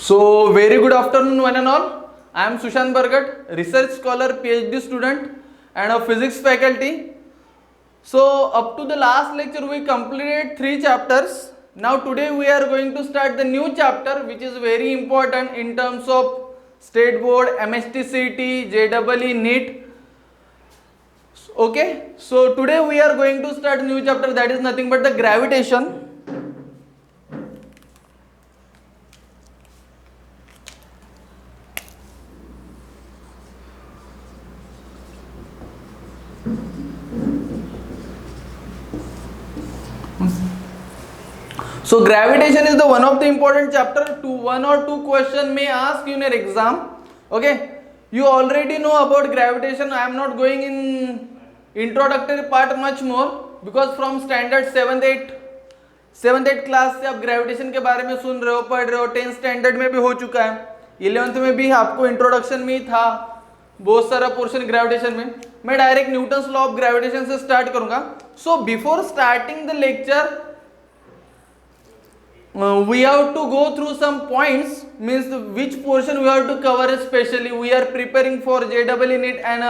So, very good afternoon, one and all. I am Sushant Bargat, research scholar, PhD student, and a physics faculty. So, up to the last lecture, we completed 3 chapters. Now, today we are going to start the new chapter, which is very important in terms of State Board, MSTCT, JEE, NEET. Okay, so today we are going to start a new chapter, that is nothing but the gravitation. So gravitation is the one of the important chapter. To one or two question may ask you in your exam. Okay, you already know about gravitation. I am not going in introductory part much more because from standard 7th 8 class से आप gravitation के बारे में सुन रहे हो, पढ़ रहे हो. 10th स्टैंडर्ड में भी हो चुका है, 11th में भी आपको इंट्रोडक्शन में ही था बहुत सारा पोर्शन ग्रेविटेशन में. मैं direct Newton's law of gravitation से स्टार्ट करूंगा. So before starting the lecture we have to go through some points, means which portion we have to cover. Especially we are preparing for JEE NEET and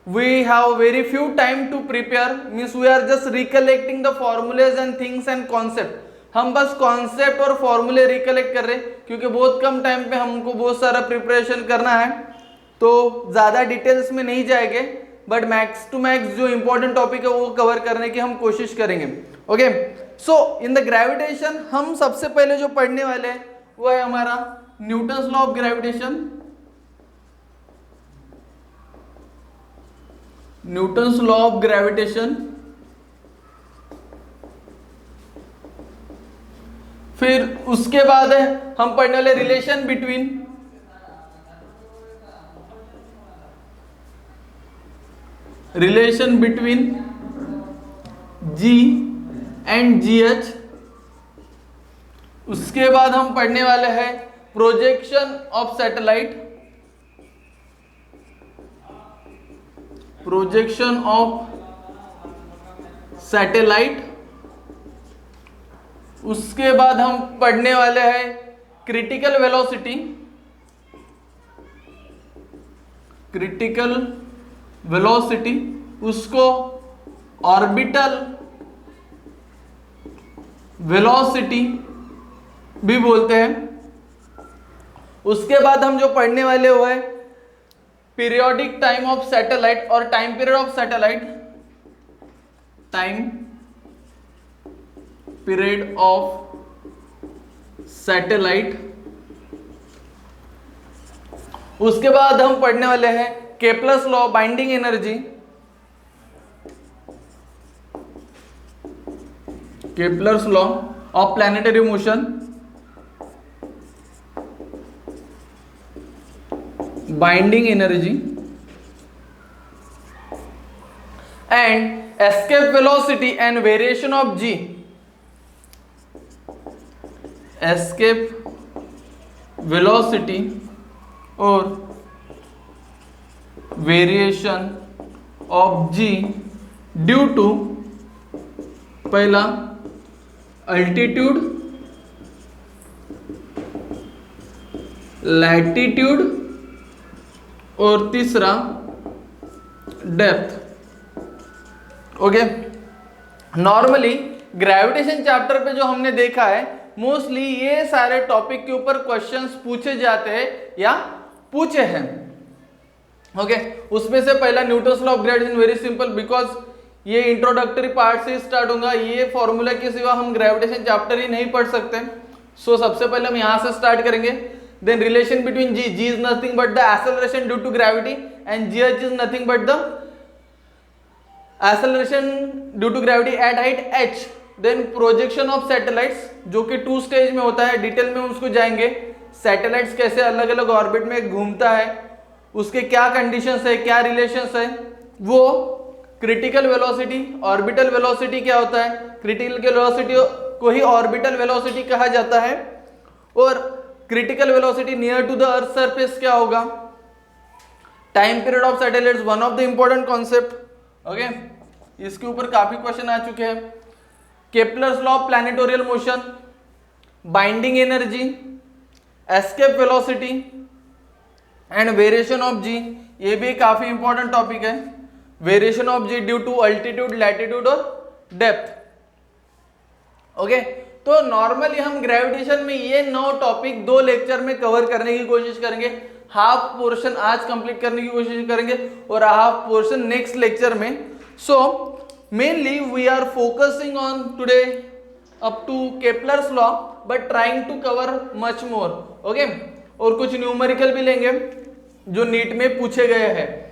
we have very few time to prepare, means we are just recollecting the formulas and things and concept. हम बस concept और फॉर्मूले recollect कर रहे हैं क्योंकि बहुत कम time पे हमको बहुत सारा प्रिपरेशन करना है, तो ज़्यादा डिटेल्स में नहीं जाएंगे, बट मैक्स टू मैक्स जो इंपॉर्टेंट टॉपिक है वो कवर करने की हम कोशिश करेंगे. Okay, so in the gravitation हम सबसे पहले जो पढ़ने वाले हैं वो है हमारा Newton's law of gravitation. Newton's law of gravitation, फिर उसके बाद है हम पढ़ने वाले relation between G and GH. उसके बाद हम पढ़ने वाले हैं प्रोजेक्शन ऑफ सैटेलाइट, उसके बाद हम पढ़ने वाले हैं क्रिटिकल वेलोसिटी, उसको ऑर्बिटल वेलोसिटी भी बोलते हैं. उसके बाद हम जो पढ़ने वाले वो है पीरियोडिक टाइम ऑफ सैटेलाइट और टाइम पीरियड ऑफ सैटेलाइट. उसके बाद हम पढ़ने वाले हैं Kepler's law, binding energy, Kepler's law of planetary motion, binding energy and escape velocity and variation of G. Escape velocity और variation of G due to पहला altitude, latitude और तीसरा depth. Okay, normally gravitation chapter पे जो हमने देखा है mostly ये सारे टॉपिक के ऊपर क्वेश्चंस पूछे जाते हैं या पूछे हैं. ओके, उसमें से पहला Newton's law of gravitation, very simple because ये इंट्रोडक्टरी पार्ट से स्टार्ट होगा. ये फॉर्मूला के सिवा हम ग्रेविटेशन चैप्टर ही नहीं पढ़ सकते. सो सबसे पहले हम यहां से स्टार्ट करेंगे. Then relation between G is nothing but the acceleration due to gravity and GH is nothing but the acceleration due to gravity at height h. Then projection of satellites जो कि 2 स्टेज में होता है, detail में उसको जाएंगे. Satellites कैसे अलग अलग ऑर्बिट में घूमता है, उसके क्या कंडीशंस है, क्या रिलेशंस है, वो क्रिटिकल वेलोसिटी, ऑर्बिटल वेलोसिटी क्या होता है, क्रिटिकल वेलोसिटी को ही ऑर्बिटल वेलोसिटी कहा जाता है, और critical velocity near to the earth surface क्या होगा. Time period of satellites, one of the important concept. Okay, इसके ऊपर काफी क्वेश्चन आ चुके हैं. Kepler's law of planetorial motion, binding energy, escape velocity and variation of G, ये भी काफी इंपॉर्टेंट टॉपिक है, variation of G due to altitude, latitude और डेप्थ। ओके, तो नॉर्मली हम ग्रेविटेशन में ये 9 टॉपिक 2 लेक्चर में कवर करने की कोशिश करेंगे, हाफ पोर्शन आज कंप्लीट करने की कोशिश करेंगे और हाफ पोर्शन नेक्स्ट लेक्चर में। So mainly we are focusing on today up to Kepler's law but trying to cover much more. Okay, और कुछ न्यूमेरिकल भी लेंगे जो नीट में पूछे गए हैं।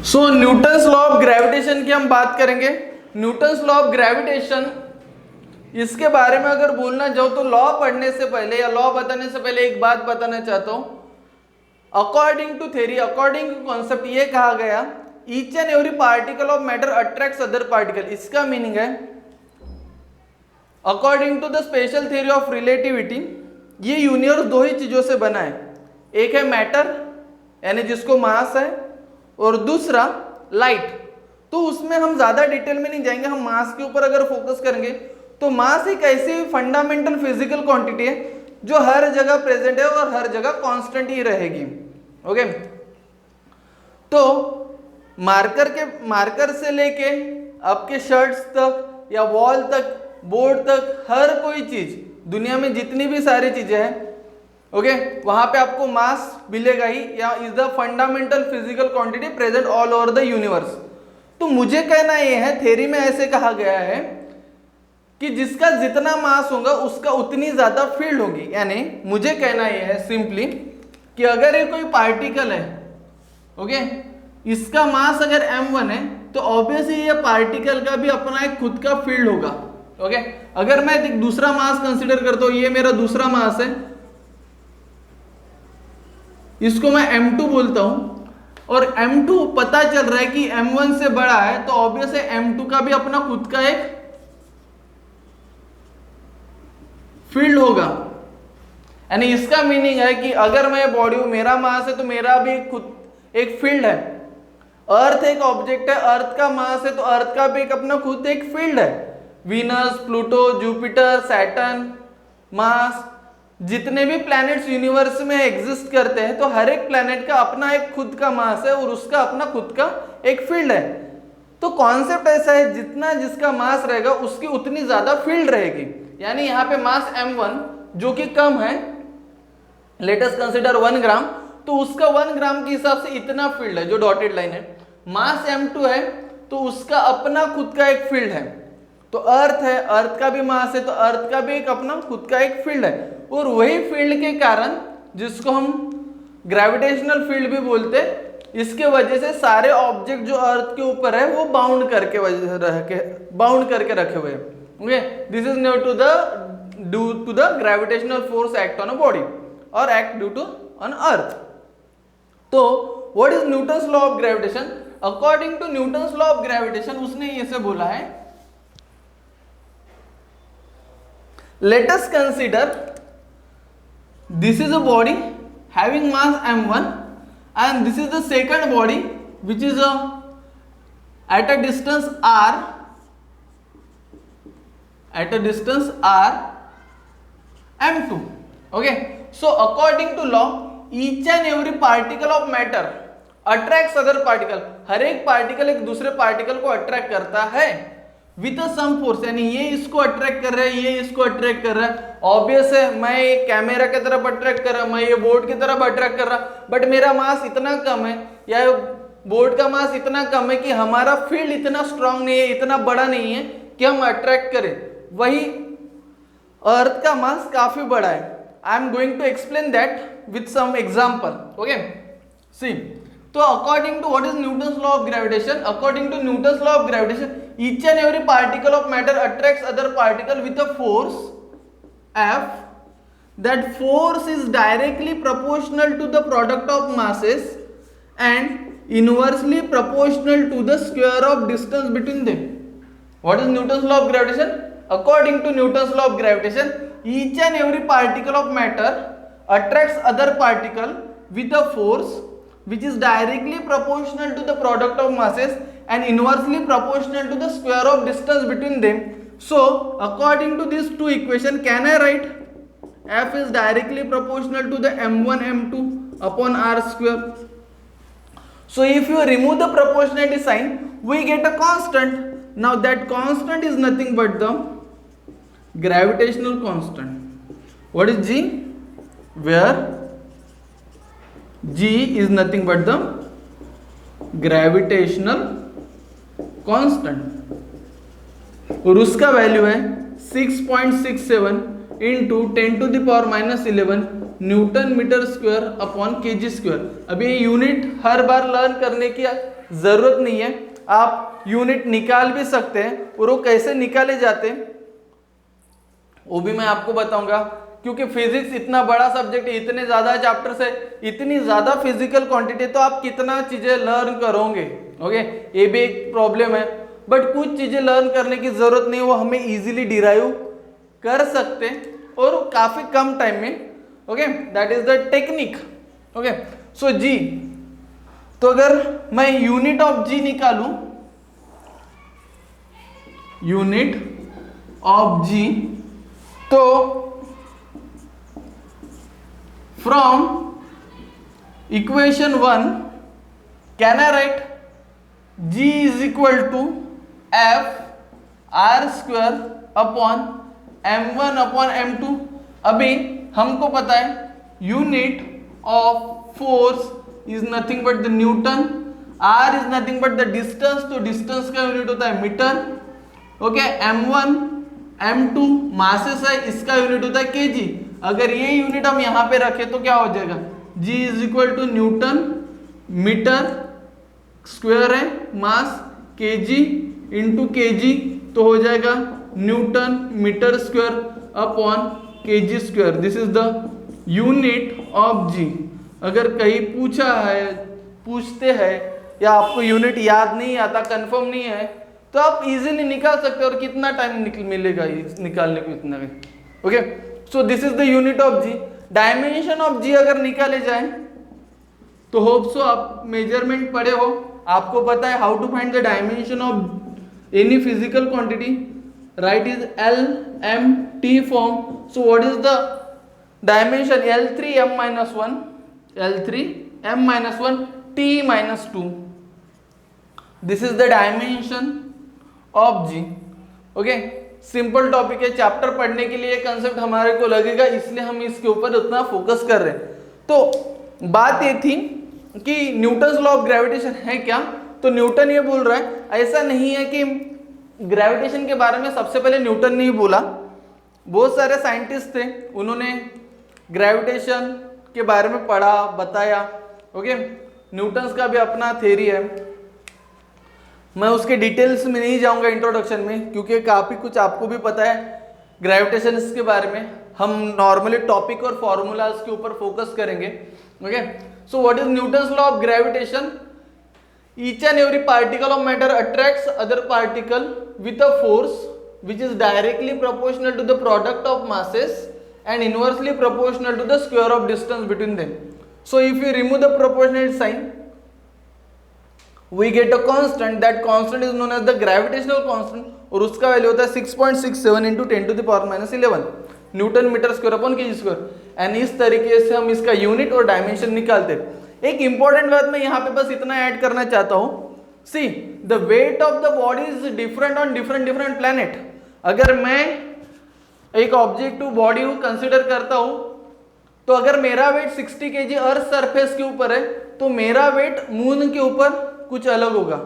सो न्यूटन्स लॉ ऑफ ग्रेविटेशन की हम बात करेंगे। न्यूटन्स लॉ ऑफ ग्रेविटेशन, इसके बारे में अगर बोलना चाहो तो लॉ पढ़ने से पहले या लॉ बताने से पहले एक बात बताना चाहता हूं। According to theory, according to concept, ये कहा गया each and every particle of matter attracts other particle. इसका मीनिंग है according to the special theory of relativity, ये यूनिवर्स 2 ही चीजों से बना है, एक है मैटर यानी जिसको मास है और दूसरा लाइट। तो उसमें हम ज्यादा डिटेल में नहीं जाएंगे, हम मास के ऊपर अगर फोकस करेंगे तो मास एक ऐसी फंडामेंटल फिजिकल क्वांटिटी है जो हर जगह प्रेजेंट है और हर जगह कांस्टेंट ही रहेगी। ओके, तो मार्कर से लेके आपके शर्ट्स तक या वॉल तक, बोर्ड तक, हर कोई चीज दुनिया में जितनी भी सारी चीजें हैं, ओके, वहां पे आपको मास मिलेगा ही, या is the fundamental physical quantity present all over the universe. तो मुझे कहना यह है, थ्योरी में ऐसे कहा गया है कि जिसका जितना मास होगा उसका उतनी ज्यादा फील्ड होगी। यानी मुझे कहना यह है सिंपली कि अगर ये कोई पार्टिकल है, ओके, इसका मास अगर m1 है तो ऑब्वियसली ये पार्टिकल का भी अपना एक खुद का फील्ड होगा। ओके, अगर मैं एक दूसरा मास कंसीडर करता हूं, ये मेरा दूसरा मास है, इसको मैं m2 बोलता हूं और m2 पता चल रहा है कि m1 से बड़ा है, तो ऑब्वियस है m2 का भी अपना खुद का एक फील्ड होगा। यानी इसका मीनिंग है कि अगर मैं बॉडी, मेरा मास है तो मेरा भी खुद एक फील्ड है। अर्थ एक ऑब्जेक्ट है, अर्थ का मास है तो अर्थ का भी एक अपना खुद एक फील्ड है। Venus, Pluto, Jupiter, Saturn, Mars, जितने भी प्लैनेट्स यूनिवर्स में एग्जिस्ट करते हैं तो हर एक प्लैनेट का अपना एक खुद का मास है और उसका अपना खुद का एक फील्ड है। तो कॉन्सेप्ट ऐसा है, जितना जिसका मास रहेगा उसकी उतनी ज्यादा फील्ड रहेगी। यानी यहाँ पे मास m1 जो कि कम है, लेट अस कंसीडर 1 ग्राम, तो उसका 1 ग्राम के हिसाब से इतना फील्ड है जो डॉटेड लाइन है। मास m2 है तो उसका अपना खुद का एक फील्ड है। तो अर्थ है, अर्थ का भी मास है तो अर्थ का भी एक अपना खुद का एक फील्ड है, और वही फील्ड के कारण, जिसको हम ग्रेविटेशनल फील्ड भी बोलते हैं, इसके वजह से सारे ऑब्जेक्ट जो अर्थ के ऊपर है वो बाउंड करके रखे हुए हैं। Okay, this is due to the gravitational force act on a body और act due to on earth. तो what is Newton's law of gravitation? According to Newton's law of gravitation, उसने ये से बोला है, let us consider this is a body having mass m1 and this is the second body which is at a distance r, m2. Okay, so according to law each and every particle of matter attracts other particle. हर एक particle एक दूसरे particle को attract करता है with some force. यानी ये इसको attract कर रहा है, ये इसको अट्रैक्ट कर रहा है। ऑब्वियस है, मैं एक कैमरा की तरफ अट्रैक्ट कर रहा, मैं ये बोर्ड की तरफ अट्रैक्ट कर रहा, बट मेरा मास इतना कम है या बोर्ड का मास इतना कम है कि हमारा फील्ड इतना स्ट्रांग नहीं है, इतना बड़ा नहीं है कि हम अट्रैक्ट करें। वही अर्थ का मास काफी बड़ा है। I am going to explain that with some example. Okay, see, तो according to what is Newton's law of gravitation, according to Newton's law of gravitation each and every particle of matter attracts other particle with a force F. That force is directly proportional to the product of masses and inversely proportional to the square of distance between them. What is Newton's law of gravitation? According to Newton's law of gravitation, each and every particle of matter attracts other particle with a force which is directly proportional to the product of masses and inversely proportional to the square of distance between them. So according to these two equations, can I write F is directly proportional to the m1 m2 upon r square. So if you remove the proportionality sign, we get a constant. Now that constant is nothing but the gravitational constant. What is G? Where G is nothing but the gravitational constant और उसका value है 6.67 into 10⁻⁻11 newton metre square upon KG square. अब ये unit हर बार learn करने की जरूरत नहीं है, आप यूनिट निकाल भी सकते हैं और वो कैसे निकाले जाते हैं वो भी मैं आपको बताऊंगा, क्योंकि फिजिक्स इतना बड़ा सब्जेक्ट है, इतने ज्यादा चैप्टर से इतनी ज्यादा फिजिकल क्वांटिटी, तो आप कितना चीजें लर्न करोगे। ओके, ये भी एक प्रॉब्लम है, बट कुछ चीजें लर्न करने की जरूरत नहीं, वो हमें इजीली डिराइव कर सकते हैं और काफी कम टाइम में। Okay, that is the technique. Okay, so G, तो अगर मैं यूनिट ऑफ जी निकालूं, यूनिट ऑफ जी, तो from equation 1 can I write G is equal to F R square upon m1 upon m2। अभी हमको पता है unit of force is nothing but the newton, r is nothing but the distance, तो distance का unit होता है metre. Okay, m1 m2 masses है, इसका यूनिट होता है केजी। अगर ये यूनिट हम यहां पे रखें तो क्या हो जाएगा, G is equal to Newton metre square है मास केजी इंटू केजी, तो हो जाएगा Newton metre square upon KG square. This is the unit of G. अगर कहीं पूछते हैं या आपको यूनिट याद नहीं आता, कंफर्म नहीं है, तो आप इजीली निकाल सकते हो और कितना टाइम मिलेगा निकालने को, इतना। Okay, so this is the unit of G. Dimension of G अगर निकाले जाए तो होप सो आप मेजरमेंट पढ़े हो, आपको पता है how to find the dimension of any physical quantity. Right is L M T form. So what is the dimension, L3m-1, L3m-1 t-2। This is the dimension of G. Okay, simple topic है, chapter पढ़ने के लिए concept हमारे को लगेगा, इसलिए हम इसके ऊपर उतना फोकस कर रहे हैं। तो बात ये थी कि न्यूटन्स लॉ ऑफ ग्रेविटेशन है क्या, तो न्यूटन ये बोल रहा है, ऐसा नहीं है कि ग्रेविटेशन के बारे में सबसे पहले न्यूटन ने ही बोला, बहुत सारे साइंटिस्ट थे, उन्होंने ग्रेविटेशन के बारे में पढ़ा, बताया। ओके, न्यूटन्स का भी अपना थ्योरी है, मैं उसके डिटेल्स में नहीं जाऊंगा इंट्रोडक्शन में, क्योंकि काफी कुछ आपको भी पता है ग्रेविटेशन के बारे में। हम नॉर्मली टॉपिक और फॉर्मूलाज के ऊपर फोकस करेंगे। Okay, so what is Newton's law of gravitation? Each and every particle of matter attracts other particle with a force which is directly proportional to the product of masses and inversely proportional to the square of distance between them. So if you remove the proportionality sign, we get a constant. That constant is known as the gravitational constant और उसका value होता है 6.67 into 10⁻⁻11 newton metre square upon KG square. And इस तरीके से हम इसका unit और डायमेंशन निकालते हैं। एक इंपॉर्टेंट बात मैं यहाँ पे बस इतना ऐड करना चाहता हूँ, see the wait of the body is different on different planet. अगर मैं एक ऑब्जेक्टिव बॉडी को कंसिडर करता हूं, तो अगर मेरा वेट 60 kg अर्थ सरफेस के ऊपर है, तो मेरा वेट मून के ऊपर कुछ अलग होगा,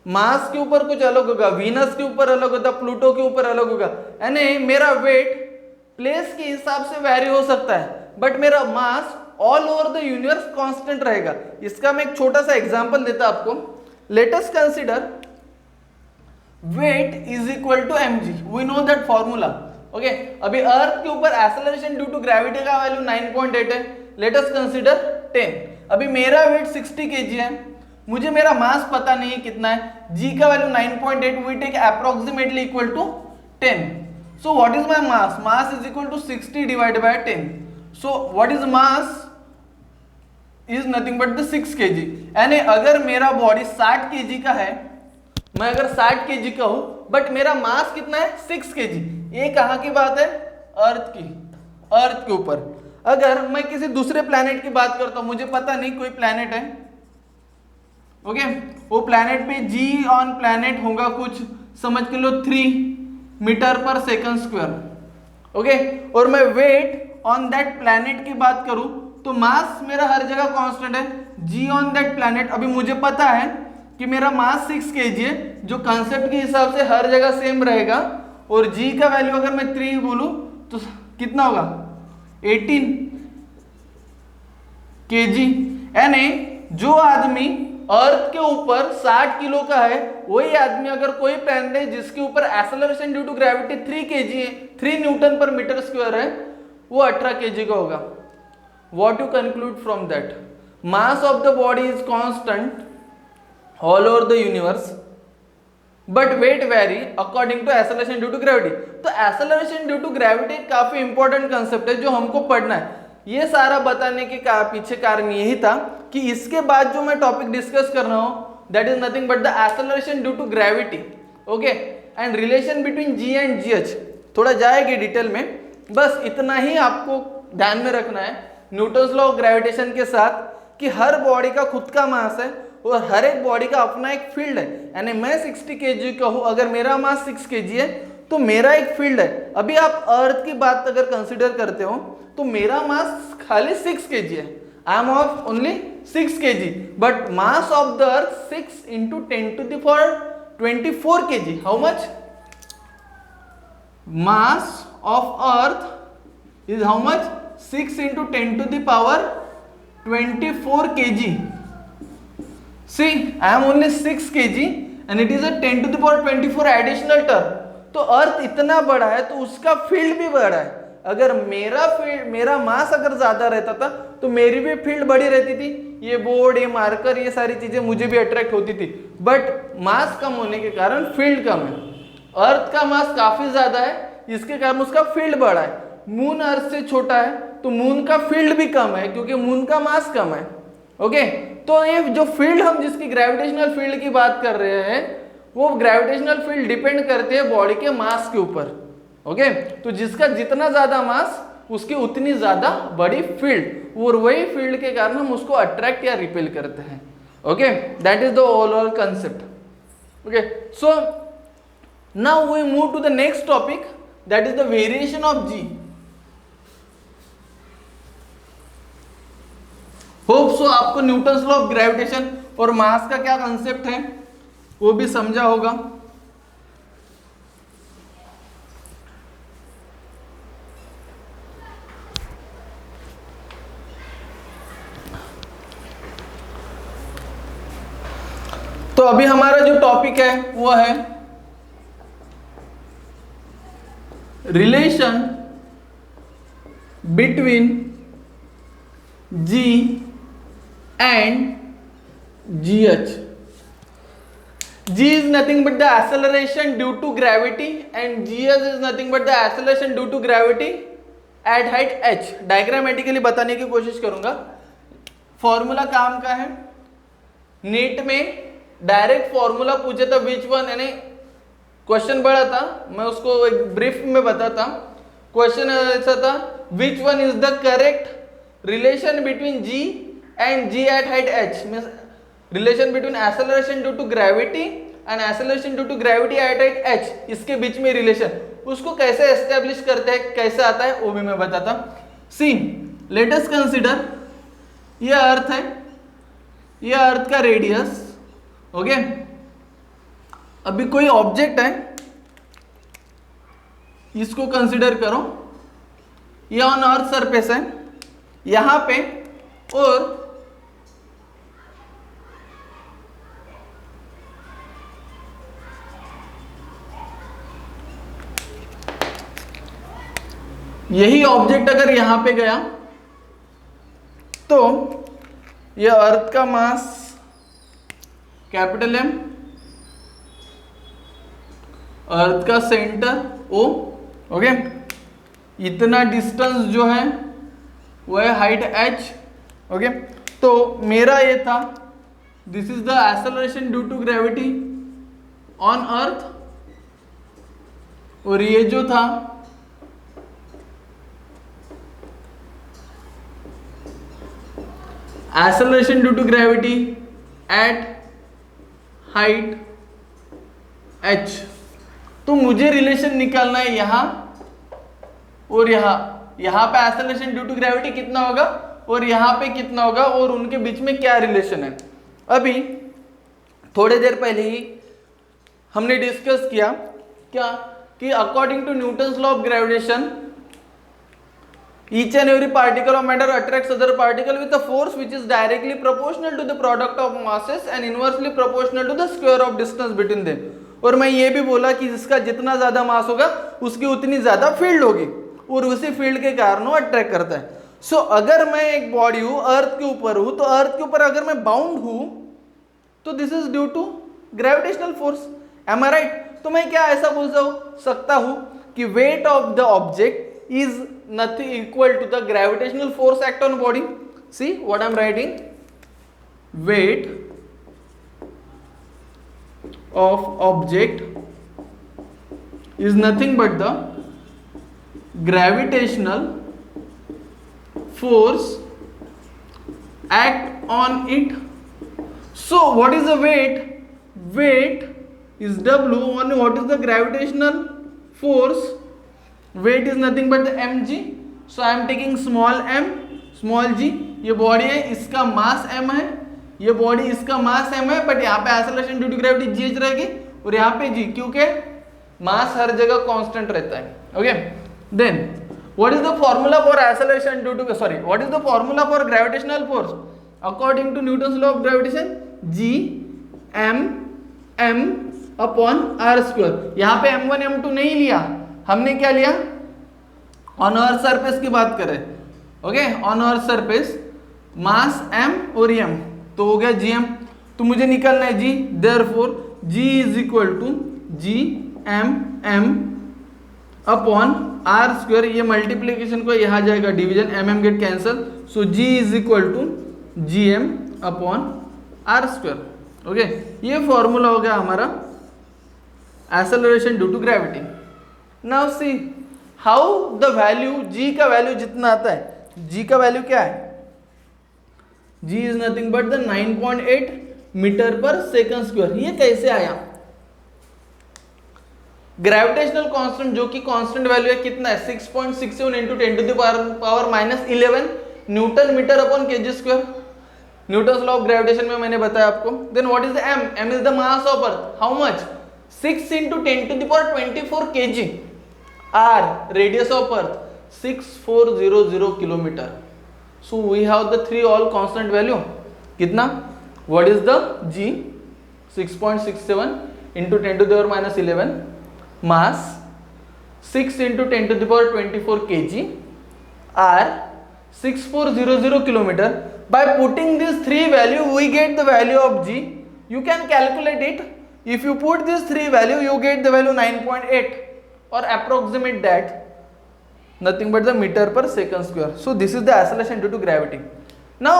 मार्स के ऊपर कुछ अलग होगा, वीनस के ऊपर अलग होगा, प्लूटो के ऊपर अलग होगा। यानी मेरा वेट प्लेस के हिसाब से वैरी हो सकता है, बट मेरा mass all over the universe constant रहेगा। इसका मैं एक छोटा सा एग्जांपल देता आपको। Let us consider weight is equal to mg, we know that formula। Okay, अभी अर्थ के ऊपर एक्सेलरेशन ड्यू टू ग्रेविटी का वैल्यू 9.8 है, लेट अस कंसीडर 10। अभी मेरा वेट 60 kg है, मुझे मेरा मास पता नहीं कितना है, g का value 9.8, we take approximately equal to 10. So what is my mass? Mass is equal to 60 divided by 10. So what is mass? Is nothing but the 6 kg. यानी अगर मेरा बॉडी 60 kg का है, मैं अगर 60 kg का हूं, बट मेरा मास कितना है 6 kg. ये कहां की बात है? अर्थ की, अर्थ के ऊपर. अगर मैं किसी दूसरे प्लैनेट की बात करता हूं, मुझे पता नहीं कोई प्लैनेट है, ओके, वो प्लैनेट पे जी ऑन प्लैनेट होगा कुछ समझ के लो 3 मीटर पर सेकंड स्क्वायर, ओके, और मैं वेट ऑन दैट प्लैनेट की बात करूं तो मास मेरा हर जगह कांस्टेंट है, जी ऑन दैट प्लैनेट. अभी मुझे पता है कि मेरा मास 6 kg है, जो कांसेप्ट के हिसाब से हर जगह सेम रहेगा, और g का वैल्यू अगर मैं 3 बोलूं तो कितना होगा 18 kg. यानी जो आदमी अर्थ के ऊपर 60 किलो का है, वही आदमी अगर कोई प्लैनेट है जिसके ऊपर acceleration due to gravity 3 kg है, 3 न्यूटन पर मीटर स्क्वायर है, वो 18 kg का होगा. What you conclude from that? Mass of the body is constant all over the universe, but weight vary according to acceleration due to gravity. तो acceleration due to gravity काफी important concept है जो हमको पढ़ना है. ये सारा बताने के पीछे कारण यही था कि इसके बाद जो मैं टॉपिक डिस्कस कर रहा हूं that is nothing but the acceleration due to gravity, okay, and relation between G and GH. थोड़ा जाएगी डिटेल में, बस इतना ही आपको ध्यान में रखना है न्यूटन्स लॉ ऑफ ग्रेविटेशन के साथ कि हर बॉडी का खुद का मास है और हर एक बॉडी का अपना एक फील्ड है. यानी मैं 60 kg का हूं, अगर मेरा मास 6 kg है तो मेरा एक फील्ड है. अभी आप अर्थ की बात अगर कंसीडर करते हो तो मेरा मास खाली 6 kg है, I M of only 6 kg, but mass of the earth 6 into 10 to the power 24 kg. How much? Mass of earth is how much? 6 into 10 to the power 24 kg. See, I am only 6 kg and it is a 10 to the power 24 additional term. तो अर्थ इतना बड़ा है तो उसका field भी बड़ा है. अगर मेरा मास अगर ज्यादा रहता था तो मेरी भी फील्ड बड़ी रहती थी, ये बोर्ड, ये मार्कर, ये सारी चीजें मुझे भी अट्रैक्ट होती थी, बट मास कम होने के कारण फील्ड कम है. अर्थ का मास काफी ज्यादा है, इसके कारण उसका फील्ड बड़ा है. मून अर्थ से छोटा है तो मून का फील्ड भी कम है क्योंकि मून का मास कम है, ओके. तो ये जो फील्ड हम जिसकी ग्रेविटेशनल फील्ड की बात कर रहे हैं वो ग्रेविटेशनल फील्ड डिपेंड करते हैं बॉडी के मास के ऊपर, ओके. तो जिसका जितना ज्यादा मास उसकी उतनी ज्यादा बड़ी फील्ड, और वही फील्ड के कारण हम उसको अट्रैक्ट या रिपेल करते हैं, okay. That is the overall concept, okay. So now we move to the next topic, that is the variation of G. Hope so आपको न्यूटन्स लॉ ऑफ ग्रेविटेशन और मास का क्या कंसेप्ट है वो भी समझा होगा. तो अभी हमारा जो टॉपिक है वो है relation between ji and gh. G is nothing but the acceleration due to gravity and gh is nothing but the acceleration due to gravity at height h. Diagrammatically बताने की कोशिश करूंगा. फॉर्मूला काम का है, नीट में डायरेक्ट फॉर्मूला पूछे था विच वन, यानी क्वेश्चन बड़ा था, मैं उसको एक ब्रीफ में बताता. क्वेश्चन ऐसा था, which one is the correct relation between g and g at height h, means relation between acceleration due to gravity and acceleration due to gravity at height h, इसके बीच में रिलेशन, उसको कैसे establish करते हैं, कैसे आता है वो भी मैं बताता. सी, लेट अस कंसीडर, ये अर्थ है, ये अर्थ का रेडियस, ओके. अभी कोई ऑब्जेक्ट है, इसको कंसीडर करो, ये ऑन अर्थ सरफेस है यहां पे, और यही ऑब्जेक्ट अगर यहां पे गया तो ये अर्थ का मास कैपिटल एम, अर्थ का सेंटर ओ, ओके, इतना डिस्टेंस जो है वो है हाइट h, ओके। तो मेरा ये था, this is the acceleration due to gravity on earth, और ये जो था acceleration due to gravity at height h। तो मुझे रिलेशन निकालना है यहां और यहां पे एक्सेलरेशन ड्यू टू ग्रेविटी कितना होगा और यहां पे कितना होगा और उनके बीच में क्या रिलेशन है। अभी थोड़ी देर पहले ही हमने डिस्कस किया क्या कि according to Newton's law of gravitation each and every particle of matter attracts other particle with a force which is directly proportional to the product of masses and inversely proportional to the square of distance between them। और मैं ये भी बोला कि जिसका जितना ज्यादा मास होगा उसकी उतनी ज्यादा फील्ड होगी और उसी फील्ड के कारण वो अट्रैक्ट करता है। सो अगर मैं एक बॉडी हूं, अर्थ के ऊपर हूं, तो अर्थ के ऊपर अगर मैं बाउंड हूं तो this is due to gravitational force, am I right. तो मैं क्या ऐसा बोल सकता हूं कि weight of the object is nothing equal to the gravitational force act on body। See what I'm writing, weight of object is nothing but the gravitational force act on it। So what is the weight? Weight is W on what is the gravitational force? Weight is nothing but the mg, so I am taking small m small g। ये body है, इसका मास m है, ये body इसका मास m है, but यहाँ पे acceleration due to gravity gh रहेगी और यहाँ पे g, क्योंकि मास हर जगह कांस्टेंट रहता है, okay. Then what is the formula for acceleration due to what is the formula for gravitational force according to Newton's law of gravitation, g m m upon r square. यहाँ पे m1 m2 नहीं लिया, हमने क्या लिया, on earth surface की बात करें, okay, on earth surface mass m और m, तो हो गया gm। तो मुझे निकालना है g, therefore g is equal to g m m upon r square. ये मल्टीप्लीकेशन को यहां जाएगा division, mm get cancel, so g is equal to gm upon r square, okay. ये फॉर्मूला हो गया हमारा acceleration due to gravity. Now see how the value g का value जितना आता है, g का वैल्यू क्या है, g is nothing but the 9.8 metre पर सेकंड स्क्वायर। ये कैसे आया? ग्रेविटेशनल कांस्टेंट जो कि कांस्टेंट वैल्यू है कितना है 6.67 into 10 to the power minus 11 newton metre upon KG square. Newton's law of gravitation में मैंने बताया आपको। Then what is the m? m is the mass of earth, how much? 6 into 10 to the power 24 kg। r radius of earth 6400 kilometer। so we have the three all constant value कितना, what is the g 6.67 into 10 to the power minus 11, mass 6 into 10 to the power 24 kg, r 6400 kilometer। by putting these three value we get the value of g, you can calculate it। if you put these three value you get the value 9.8 or approximate that nothing but the meter per second square। so this is the acceleration due to gravity। now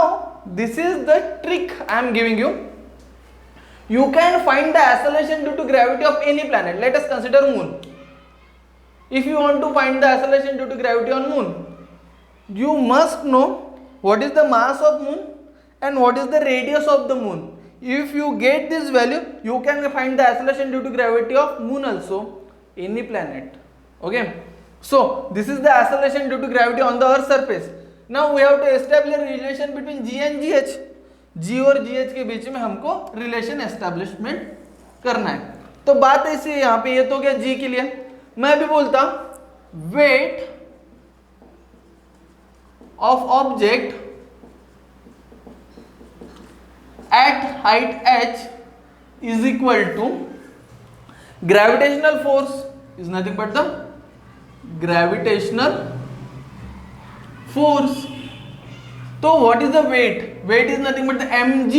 this is the trick I am giving you। you can find the acceleration due to gravity of any planet। let us consider moon। if you want to find the acceleration due to gravity on moon, you must know what is the mass of moon and what is the radius of the moon। if you get this value you can find the acceleration due to gravity of moon also, any planet, okay। so this is the acceleration due to gravity on the earth surface। now we have to establish a relation between g and gh। g और gh के बीच में हमको relation establishment करना है। तो बात ऐसी है, यहाँ पे ये तो क्या g के लिए मैं भी बोलता weight of object at height h is equal to gravitational force is nothing but the gravitational force। तो what is the weight? Weight is nothing but the mg,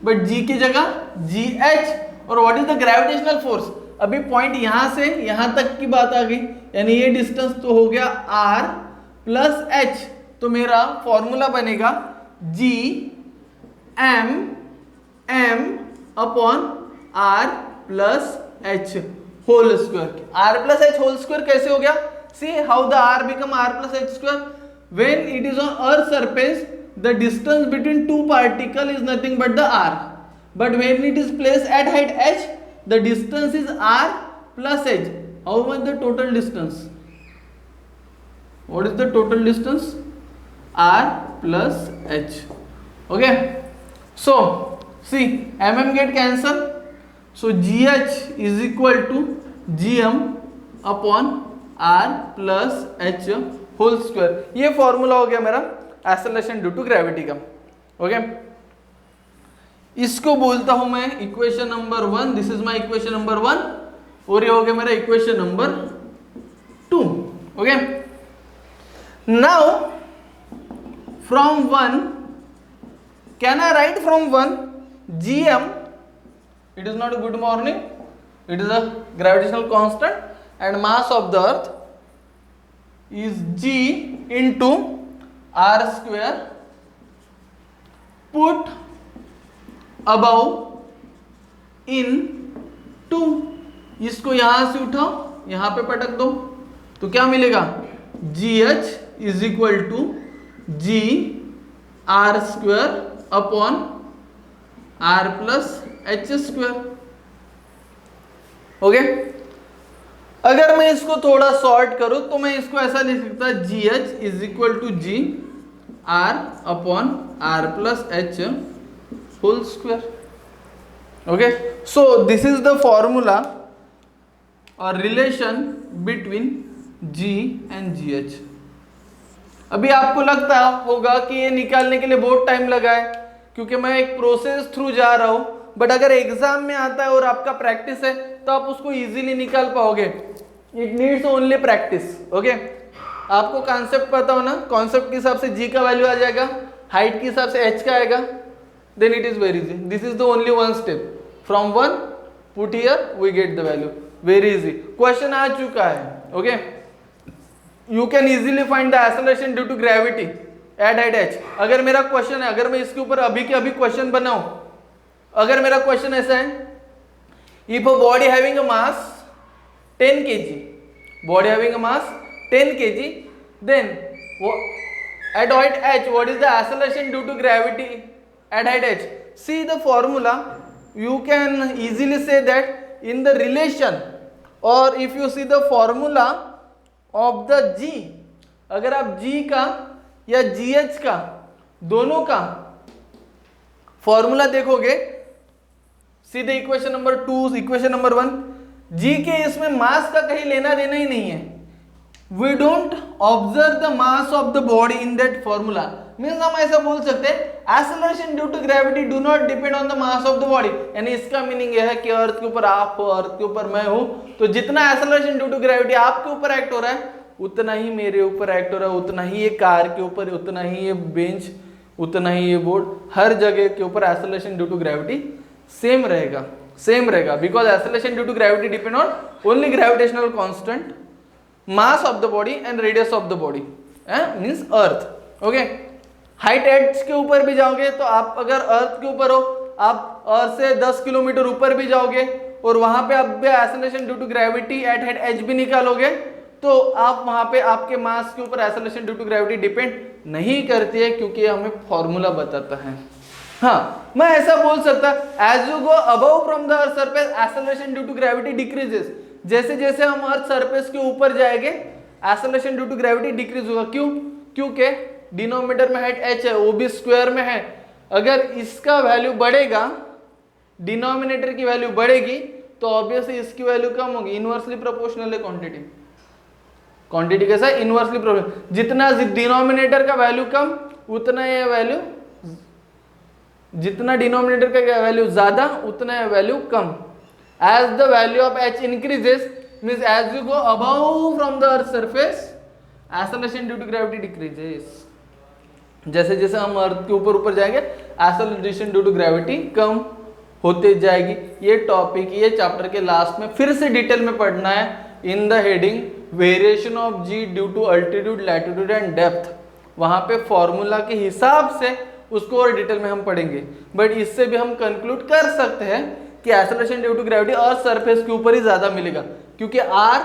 but g की जगह gh। और what is the gravitational force? अभी point यहां से यहां तक की बात आ गई, यानी ये डिस्टेंस तो हो गया r प्लस h। तो मेरा फॉर्मूला बनेगा g m m upon r plus h whole square. r plus h whole square कैसे हो गया? See how the r become r plus h square? When it is on earth surface the distance between two particle is nothing but the r, but when it is placed at height h the distance is r plus h. How much the total distance? What is the total distance? r plus h. Okay, so see mm get cancel, so gh is equal to gm upon r plus h whole square. ये formula हो गया मेरा acceleration due to gravity का। Okay, इसको बोलता हूं मैं equation number 1। This is my equation number 1 और ये हो गया मेरा equation number 2। Okay, now from 1 can I write from 1 gm, it is not a good morning, it is a gravitational constant and mass of the earth is g into r square put above in 2। इसको यहां से उठाओ, यहां पे पटक दो, तो क्या मिलेगा? gh is equal to g r square upon r plus h square. Okay, अगर मैं इसको थोड़ा सॉर्ट करूं तो मैं इसको ऐसा लिख सकता gh is equal to g r upon r plus h whole square. Okay, so this is the formula और relation between g and gh। अभी आपको लगता होगा कि ये निकालने के लिए बहुत टाइम लगा है क्योंकि मैं एक प्रोसेस थ्रू जा रहा हूं, बट अगर एग्जाम में आता है और आपका प्रैक्टिस है तो आप उसको इजीली निकाल पाओगे। It needs only practice. Okay, आपको कॉन्सेप्ट पता हो ना, कॉन्सेप्ट के हिसाब से g का वैल्यू आ जाएगा, हाइट के हिसाब से h का आएगा, then it is very easy. This is the only one step, from 1 put here we get the value, very easy. Question आ चुका है। Okay, you can easily find the acceleration due to gravity at height h। अगर मेरा question है, अगर मैं इसके ऊपर अभी के अभी क्वेश्चन बनाऊं, अगर मेरा क्वेश्चन ऐसा है, if a body having a mass 10 kg, body having a mass 10 kg, then at height h what is the acceleration due to gravity at height h? See the formula, you can easily say that in the relation, or if you see the formula of the g, अगर आप g का या gh का दोनों का formula देखोगे, सीधे equation number 2, equation number 1, जी के इसमें मास का कहीं लेना देना ही नहीं है। We don't observe the mass of the body in that formula. Means हम ऐसा बोल सकते हैं acceleration due to gravity do not depend on the mass of the body. यानी इसका मीनिंग यह है कि अर्थ के ऊपर आप हो, अर्थ के ऊपर मैं हूं, तो जितना एक्सेलरेशन ड्यू टू ग्रेविटी आपके ऊपर एक्ट हो रहा है उतना ही मेरे ऊपर एक्ट हो रहा है, उतना ही ये कार के ऊपर, उतना ही ये बेंच, उतना ही ये बोर्ड, हर जगह के ऊपर acceleration due to gravity same रहेगा, सेम रहेगा, because acceleration due to gravity depend on only gravitational constant, mass of the body and radius of the body, means earth. Okay, height H के ऊपर भी जाओगे तो आप अगर अर्थ के ऊपर हो, आप अर्थ से 10 किलोमीटर ऊपर भी जाओगे और वहां पे आप acceleration due to gravity at height H भी निकालोगे, तो आप वहां पे आपके मास के ऊपर acceleration due to gravity depend नहीं करती है, क्योंकि हमें फॉर्मूला बताता है। हाँ, मैं ऐसा बोल सकता, as you go above from the earth surface acceleration due to gravity decreases. जैसे जैसे हम अर्थ सरफेस के ऊपर जाएंगे acceleration due to gravity decrease होगा। क्यों? क्योंकि डिनोमिनेटर में हाइट h है, वो भी स्क्वायर में है। अगर इसका वैल्यू बढ़ेगा, डिनोमिनेटर की वैल्यू बढ़ेगी, तो ऑब्वियसली इसकी वैल्यू कम होगी। इनवर्सली प्रोपोर्शनल है क्वांटिटी, क्वांटिटी कैसा है? Inversely proportional. जितना डिनोमिनेटर का वैल्यू कम, उतना ये वैल्यू, जितना डिनोमिनेटर का वैल्यू ज्यादा, उतना value come. As the value of h increases, means as you go above from the earth surface, acceleration due to gravity decreases. जैसे जैसे हम अर्थ के ऊपर ऊपर जाएंगे एक्सेलरेशन ड्यू टू ग्रेविटी कम होते जाएगी। ये टॉपिक ये चैप्टर के लास्ट में फिर से डिटेल में पढ़ना है in the heading variation of G due to altitude latitude and depth. वहां पे फॉर्मूला के हिसाब से उसको और डिटेल में हम पढ़ेंगे, बट इससे भी हम कंक्लूड कर सकते हैं कि acceleration due to gravity earth surface के ऊपर ही ज्यादा मिलेगा, क्योंकि आर